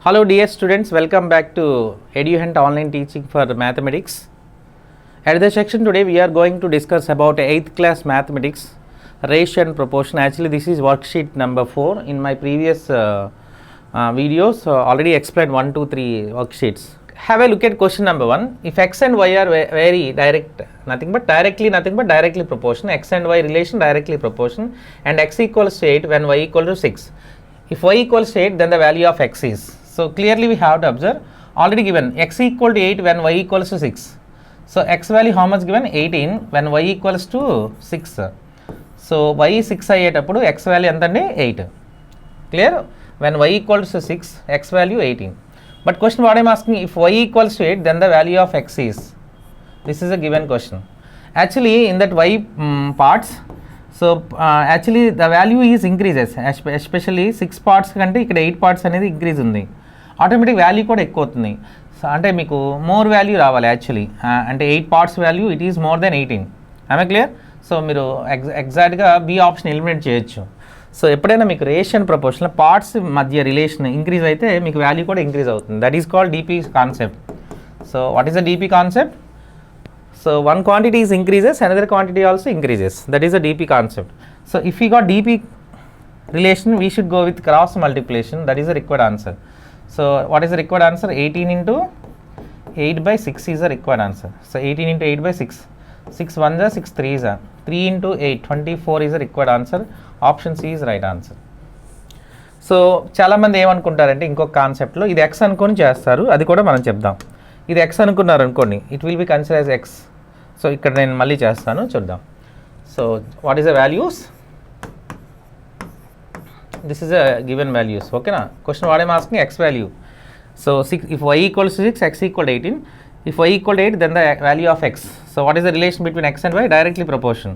Hello dear students, welcome back to EduHunt online teaching for mathematics. At this section today we are going to discuss about 8th class mathematics, ratio and proportion. Actually this is worksheet number 4. In my previous videos already explained 1, 2, 3 worksheets. Have a look at question number 1. If x and y are very direct, nothing but directly proportion, x and y relation directly proportion, and x equals to 8 when y equal to 6. If y equals to 8, then the value of x is. So clearly we have to observe, already given x equal to 8 when y equals to 6. So x value how much given? 18 when y equals to 6. So y 6 అయ్యేటప్పుడు x value ఎంతండి? 8. Clear? When y equals to 6, x value 18. But question what I am asking, if y equals to 8, then the value of x is. This is a given question. Actually in that y parts, so actually the value is increases, especially 6 parts కంటే ఇక్కడ 8 parts అనేది increase ఉంది, automatic value కూడా ఎక్కువ అవుతుంది. So అంటే మీకు more value రావాలి యాక్చువల్లీ, అంటే 8 parts value it is more than 18. ఆమె క్లియర్? సో మీరు ఎగ్జాక్ట్గా బి ఆప్షన్ ఎలిమినేట్ చేయొచ్చు. సో ఎప్పుడైనా మీకు రేషియో అండ్ ప్రపోర్షన్లో పార్ట్స్ మధ్య రిలేషన్ ఇంక్రీజ్ అయితే మీకు వాల్యూ కూడా ఇంక్రీజ్ అవుతుంది. That is called DP concept. So what is the DP concept? So one quantity is increases, another quantity also increases. That is a DP concept. So if we got DP relation, we should go with cross multiplication. That is the required answer. So what is the required answer? 18 into 8 by 6 is the required answer. So 18 into 8 by 6. 6 1s are 6 3s are. 3 into 8, 24 is the required answer. Option C is right answer. So చాలామంది ఏమనుకుంటారంటే ఇంకొక కాన్సెప్ట్లో ఇది X అనుకొని చేస్తారు, అది కూడా మనం చెప్దాం. ఇది ఎక్స్ అనుకున్నారు అనుకోండి, it will be consider as x. So ఇక్కడ నేను మళ్ళీ చేస్తాను, చూద్దాం. So what is the values? This is a given values. ఓకేనా? Question what I'm asking x value. So 6, if y equals to 6, x equal to 18. If y equal to 8, then the value of x. So what is the relation between x and y? Directly proportion.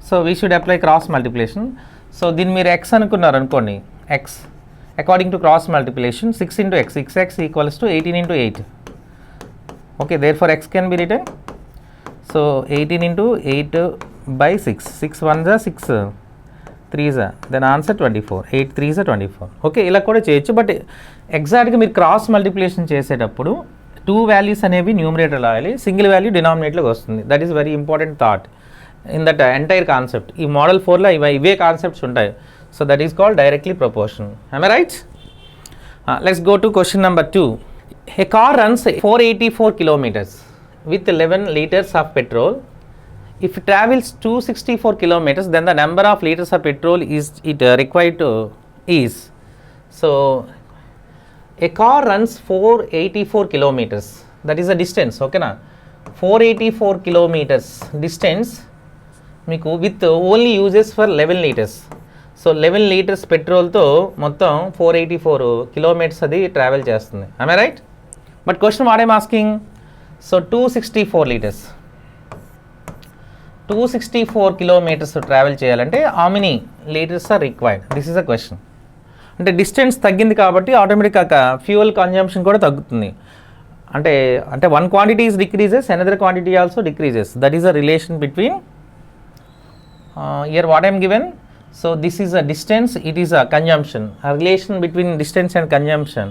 So we should apply cross multiplication. So దీన్ని మీరు x అనుకున్నారు అనుకోండి, x according to cross multiplication 6 into x, 6x equals to 18 into 8. Okay, therefore x can be written, so 18 into 8 by 6, 6 1s are 6 3s are, then answer 24, 8 3s are 24. Okay, ఇలా కూడా చేయొచ్చు. But ఎగ్జాక్ట్గా మీరు cross multiplication చేసేటప్పుడు 2 values అనేవి numerator రాయాలి, single value డినామినేటర్లోకి వస్తుంది. That is very important thought in that entire concept. ఈ మోడల్ 4లో ఇవే కాన్సెప్ట్స్ ఉంటాయి. So that is called directly proportion. am I right? Let's go to question number 2. A car runs 484 kilometers with 11 liters of petrol. If it travels 264 kilometers, then the number of liters of petrol is required to is. So a car runs 484 kilometers. That is the distance. Okay na? 484 kilometers distance మీకు with only uses for 11 liters. So 11 litres పెట్రోల్తో మొత్తం 484 kilometres అది travel చేస్తుంది. am I right? But question what I'm asking, so 264 litres 264 kilometres travel చేయాలంటే how many litres are required? This is a question. అంటే distance తగ్గింది కాబట్టి ఆటోమేటిక్గా fuel consumption కూడా తగ్గుతుంది. అంటే one quantity is decreases, another quantity also decreases. That is a relation between here what I'm given. So this is a distance, it is a consumption, a relation between distance and consumption,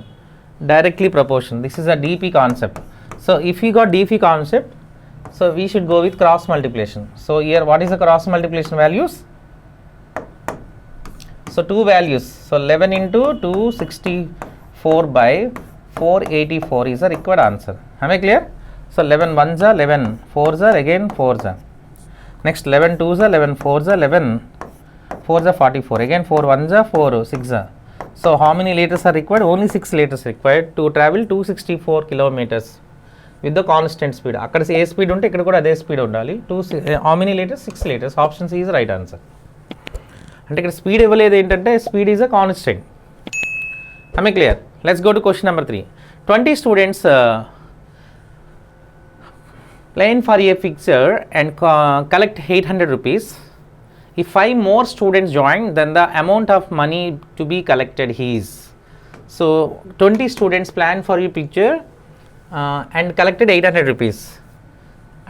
directly proportion. This is a DP concept. So if we got DP concept, so we should go with cross multiplication. So here what is the cross multiplication values? So 2 values, so 11 into 264 by 484 is the required answer. Am I clear? So 11 1s are 11, 4s are again 4s are, next 11 2s are 11, 4s are 11, 4s are 44, again 4 1s are 4 6 are. So how many liters are required? Only 6 liters required to travel 264 kilometers with the constant speed. అక్కడ ఏ speed ఉంటే ఇక్కడ కూడా అదే speed ఉండాలి. how many liters? 6 liters. Option C is right answer. అంటే ఇక్కడ speed ఇవ్వలేదు, ఏంటంటే speed is a constant. am I clear? Let's go to question number 3. 20 students plan for a picture and collect 800 rupees. If 5 more students join, then the amount of money to be collected is. So 20 students plan for a picture and collected 800 rupees.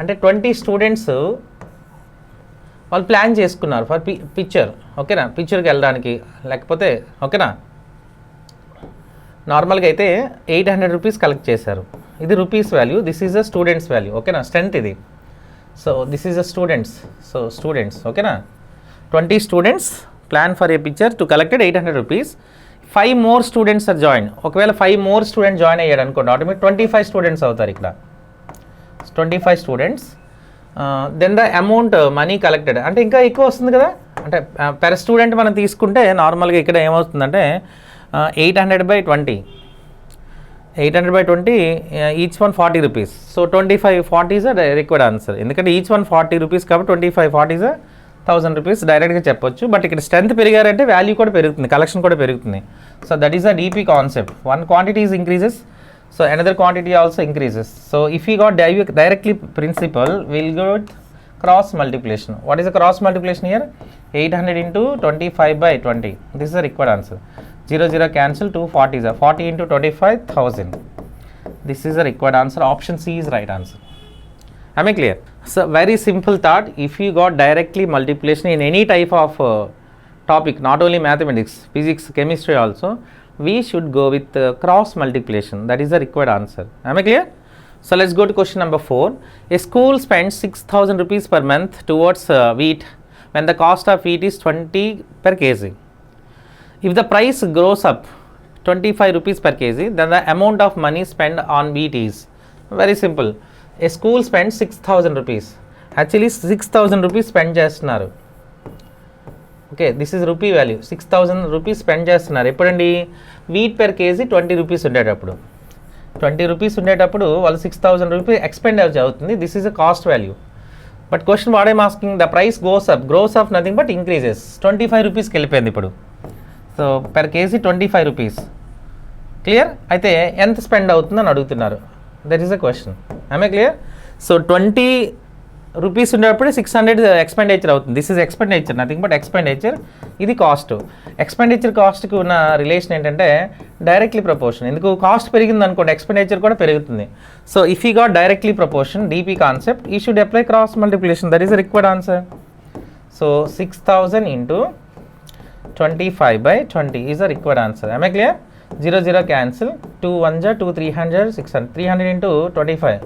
అంటే 20 students వాళ్ళు plan చేసుకున్నారు for picture, ఓకేనా, పిక్చర్కి వెళ్ళడానికి, లేకపోతే ఓకేనా నార్మల్గా అయితే 800 rupees collect చేశారు. ఇది rupees value, this is a students value, ఓకేనా, స్ట్రెంత్ ఇది. So this is a students, so students, ఓకేనా, 20 students plan for a picture to collected 800 rupees. 5 more students are join. ఒకవేళ 5 మోర్ స్టూడెంట్ జాయిన్ అయ్యాడు అనుకోండి, automatic 25 students అవుతారు ఇక్కడ, 25 students. Then the amount money collected అంటే ఇంకా ఎక్కువ వస్తుంది కదా, అంటే పెర్ స్టూడెంట్ మనం తీసుకుంటే నార్మల్గా ఇక్కడ ఏమవుతుందంటే 800/20, 800/20 each one 40 rupees. So 25, 40 is a required answer. ఎందుకంటే ఈచ్ వన్ 40 రూపీస్ కాబట్టి 25, 40 ఈజ్ 1000 రూపీస్ డైరెక్ట్గా చెప్పొచ్చు. బట్ ఇక్కడ స్ట్రెంత్ పెరిగారంటే వాల్యూ కూడా పెరుగుతుంది, కలెక్షన్ కూడా పెరుగుతుంది. So that is a DP concept. One quantity is increases, so another quantity also increases. So if we got directly principle, we'll get cross multiplication. What is the cross multiplication here? 800 into 25/20. This is the required answer. 0 0 cancel, 2 40s are 40 into 25, 1000. This is the required answer. Option C is right answer. Am I clear? So very simple thought. If you got directly multiplication in any type of topic, not only mathematics, physics, chemistry also, we should go with cross multiplication. That is the required answer. Am I clear? So let's go to question number 4. A school spends 6,000 rupees per month towards wheat when the cost of wheat is 20 per kg. If the price grows up 25 rupees per kg, then the amount of money spent on wheat is. Very simple. A school spends 6,000 rupees. Actually 6,000 rupees spend చేస్తున్నారు. Okay, this is rupee value. 6,000 rupees spend చేస్తున్నారు. ఎప్పుడండి? Wheat per KG 20 rupees ఉండేటప్పుడు, 20 rupees ఉండేటప్పుడు వాళ్ళు 6,000 rupees expenditure అవుతుంది. This is a cost value. But question what I'm asking, the price gross of nothing but increases. 25 రూపీస్కి వెళ్ళిపోయింది ఇప్పుడు. So per KG 25 rupees. Clear? అయితే ఎంత స్పెండ్ అవుతుందని అడుగుతున్నారు. That is a question. I'm a clear? So 20 rupees ఉండేటప్పుడు 600 expenditure అవుతుంది. This is expenditure, nothing but expenditure. ఇది కాస్ట్. ఎక్స్పెండిచర్ కాస్ట్కి ఉన్న రిలేషన్ ఏంటంటే డైరెక్ట్లీ ప్రపోర్షన్. ఎందుకు? కాస్ట్ పెరిగింది అనుకోండి, ఎక్స్పెండిచర్ కూడా పెరుగుతుంది. So if you got directly proportion, DP concept, you should apply cross multiplication. That is required answer. So 6,000 into 25/20 is a required answer. I clear? 0 0 cancel, 2 1 2 300, 600, 300 into 25,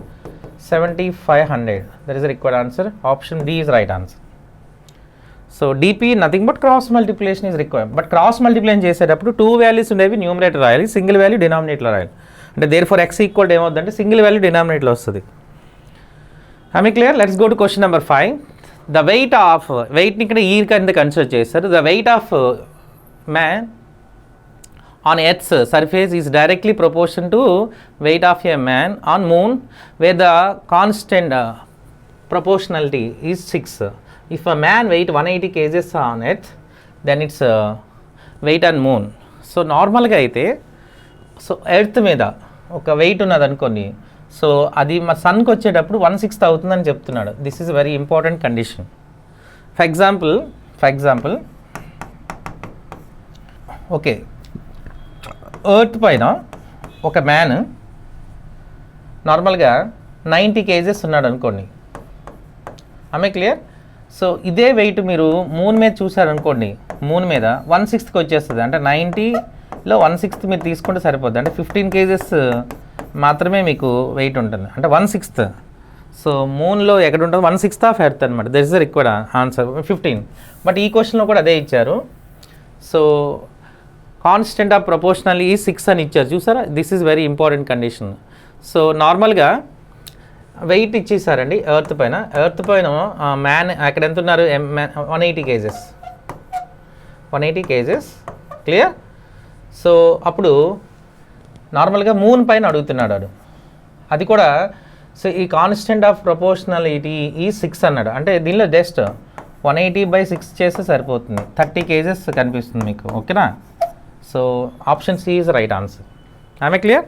7,500. That is the required answer. Option D is right answer. So DP nothing but cross multiplication is required. But cross multiplication చేసేటప్పుడు 2 values ఉండేవి numerator రాయాలి, single value denominator రాయాలి. అంటే therefore x equal ఏమవుతుందంటే single value డినామినేటర్లో వస్తుంది. I clear? Let's go to question number 5. The వెయిట్ని ఇక్కడ ఈ కింద కన్సిడర్ చేస్తారు. The weight of man on Earth's surface is directly proportional to weight of a man on moon, where the constant proportionality is 6. If a man weight 180 kg on Earth, then its weight on moon. So నార్మల్గా అయితే so earth మీద ఒక wait ఉన్నది అనుకోండి, so అది మా సన్కి వచ్చేటప్పుడు 1/6 అవుతుందని చెప్తున్నాడు. This is very important condition. For example okay, earth పైన ఒక మ్యాన్ నార్మల్గా 90 kg ఉన్నాడు అనుకోండి. ఆమె క్లియర్? సో ఇదే వెయిట్ మీరు మూన్ మీద చూసారనుకోండి, మూన్ మీద 1/6కి వచ్చేస్తుంది. అంటే 90లో 1/6 మీరు తీసుకుంటే సరిపోద్ది. అంటే 15 kg మాత్రమే మీకు వెయిట్ ఉంటుంది, అంటే 1/6. సో మూన్లో ఎక్కడ ఉంటుంది? 1/6 ఆఫ్ ఎర్త్ అనమాట. That is the required answer 15. But ఈ క్వశ్చన్లో కూడా అదే ఇచ్చారు. సో కాన్స్టెంట్ ఆఫ్ ప్రపోర్షనల్ ఈ 6 అని ఇచ్చారు, చూసారా? This is very important condition. So నార్మల్గా వెయిట్ ఇచ్చేసారండి ఎర్త్ పైన మ్యాన్ అక్కడ ఎంత ఉన్నారు? 180 kg. 180 kg. క్లియర్? సో అప్పుడు నార్మల్గా మూన్ పైన అడుగుతున్నాడు అది కూడా. సో ఈ కాన్స్టెంట్ ఆఫ్ ప్రపోర్షనాలిటీ ఈ 6 అన్నాడు. అంటే దీనిలో జస్ట్ 180/6 చేస్తే సరిపోతుంది, 30 kg కనిపిస్తుంది మీకు. ఓకేనా? So option C is right answer. I clear?